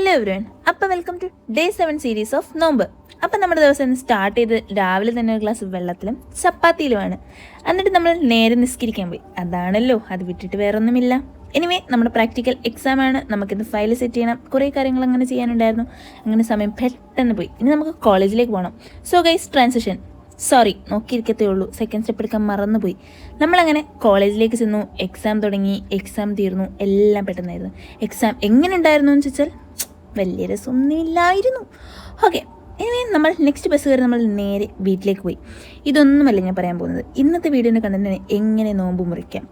Hello everyone, അപ്പോൾ welcome to day 7 series of nombu. അപ്പം നമ്മുടെ ദിവസം സ്റ്റാർട്ട് ചെയ്ത് രാവിലെ തന്നെ ഒരു ഗ്ലാസ് വെള്ളത്തിലും ചപ്പാത്തിയിലുമാണ്. എന്നിട്ട് നമ്മൾ നേരെ നിസ്കരിക്കാൻ പോയി. അതാണല്ലോ, അത് വിട്ടിട്ട് വേറൊന്നുമില്ല. എനിവേ, നമ്മുടെ പ്രാക്ടിക്കൽ എക്സാം ആണ്. നമുക്കിന്ന് ഫയൽ സെറ്റ് ചെയ്യണം, കുറേ കാര്യങ്ങൾ അങ്ങനെ ചെയ്യാനുണ്ടായിരുന്നു. അങ്ങനെ സമയം പെട്ടെന്ന് പോയി. ഇനി നമുക്ക് കോളേജിലേക്ക് പോകണം. സോ ഗൈസ്, ട്രാൻസിഷൻ നോക്കിയിരിക്കത്തേ ഉള്ളൂ. സെക്കൻഡ് സ്റ്റെപ്പ് എടുക്കാൻ മറന്നുപോയി. നമ്മളങ്ങനെ കോളേജിലേക്ക് ചെന്നു. എക്സാം തുടങ്ങി, എക്സാം തീർന്നു. എല്ലാം പെട്ടെന്നായിരുന്നു. എക്സാം എങ്ങനെ ഉണ്ടായിരുന്നു എന്ന് ചോദിച്ചാൽ വലിയ രസമൊന്നുമില്ലായിരുന്നു. ഓക്കെ, ഇനി നമ്മൾ നെക്സ്റ്റ് ബസ് കയറി നമ്മൾ നേരെ വീട്ടിലേക്ക് പോയി. ഇതൊന്നുമല്ല ഞാൻ പറയാൻ പോകുന്നത്. ഇന്നത്തെ വീഡിയോൻ്റെ കണ്ടന്റിന് എങ്ങനെ നോമ്പ് മുറിക്കാം.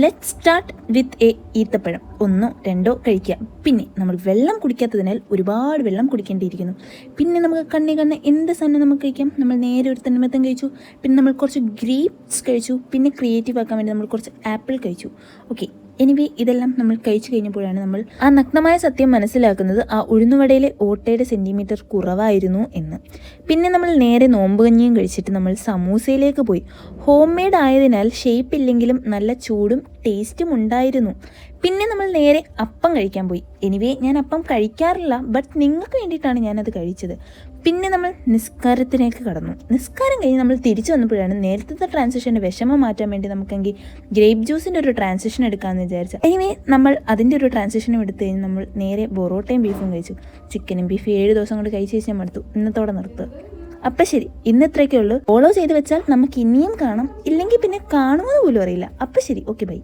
ലെറ്റ് സ്റ്റാർട്ട് വിത്ത് ഈത്തപ്പഴം 1 2 കഴിക്കുക. പിന്നെ നമ്മൾ വെള്ളം കുടിക്കാത്തതിനാൽ ഒരുപാട് വെള്ളം കുടിക്കേണ്ടിയിരിക്കുന്നു. പിന്നെ നമുക്ക് കണ്ണി എന്ത് സാധനം നമുക്ക് കഴിക്കാം. നമ്മൾ നേരെ ഒരു തണ്ണിമത്തൻ കഴിച്ചു. പിന്നെ നമ്മൾ കുറച്ച് ഗ്രേപ്സ് കഴിച്ചു. പിന്നെ ക്രിയേറ്റീവ് ആക്കാൻ വേണ്ടി നമ്മൾ കുറച്ച് ആപ്പിൾ കഴിച്ചു. ഓക്കെ, എനിവേ, ഇതെല്ലാം നമ്മൾ കഴിച്ചു കഴിഞ്ഞപ്പോഴാണ് നമ്മൾ ആ നഗ്നമായ സത്യം മനസ്സിലാക്കുന്നത്. ആ ഉഴുന്നുവടയിലെ ഓട്ടയുടെ സെൻറ്റിമീറ്റർ കുറവായിരുന്നു എന്ന്. പിന്നെ നമ്മൾ നേരെ നോമ്പ് കഞ്ഞിയും കഴിച്ചിട്ട് നമ്മൾ സമൂസയിലേക്ക് പോയി. ഹോം മെയ്ഡ് ആയതിനാൽ ഷേപ്പ് ഇല്ലെങ്കിലും നല്ല ചൂടും ടേസ്റ്റും ഉണ്ടായിരുന്നു. പിന്നെ നമ്മൾ നേരെ അപ്പം കഴിക്കാൻ പോയി. എനിവേ, ഞാൻ അപ്പം കഴിക്കാറില്ല, ബട്ട് നിങ്ങൾക്ക് വേണ്ടിയിട്ടാണ് ഞാനത് കഴിച്ചത്. പിന്നെ നമ്മൾ നിസ്കാരത്തിലേക്ക് കടന്നു. നിസ്കാരം കഴിഞ്ഞ് നമ്മൾ തിരിച്ചു വന്നപ്പോഴാണ് നേരത്തെ ട്രാൻസിഷൻ്റെ വിഷമം മാറ്റാൻ വേണ്ടി നമുക്കെങ്കിൽ ഗ്രേപ്പ് ജ്യൂസിൻ്റെ ഒരു ട്രാൻസിഷൻ എടുക്കാമെന്ന് വിചാരിച്ചു. എനിവേ, നമ്മൾ അതിൻ്റെ ഒരു ട്രാൻസിഷനും എടുത്തു കഴിഞ്ഞ് നമ്മൾ നേരെ പൊറോട്ടയും ബീഫും കഴിച്ചു. ചിക്കനും ബീഫും 7 ദിവസം കൊണ്ട് കഴിച്ച് ഞാൻ മടുത്തു. ഇന്നത്തോടെ നിർത്തുക. അപ്പം ശരി, ഇന്ന് ഇത്രയൊക്കെ ഉള്ളൂ. ഫോളോ ചെയ്ത് വെച്ചാൽ നമുക്ക് ഇനിയും കാണാം, ഇല്ലെങ്കിൽ പിന്നെ കാണുമെന്ന് പോലും അറിയില്ല. അപ്പം ശരി, ഓക്കെ, ബൈ.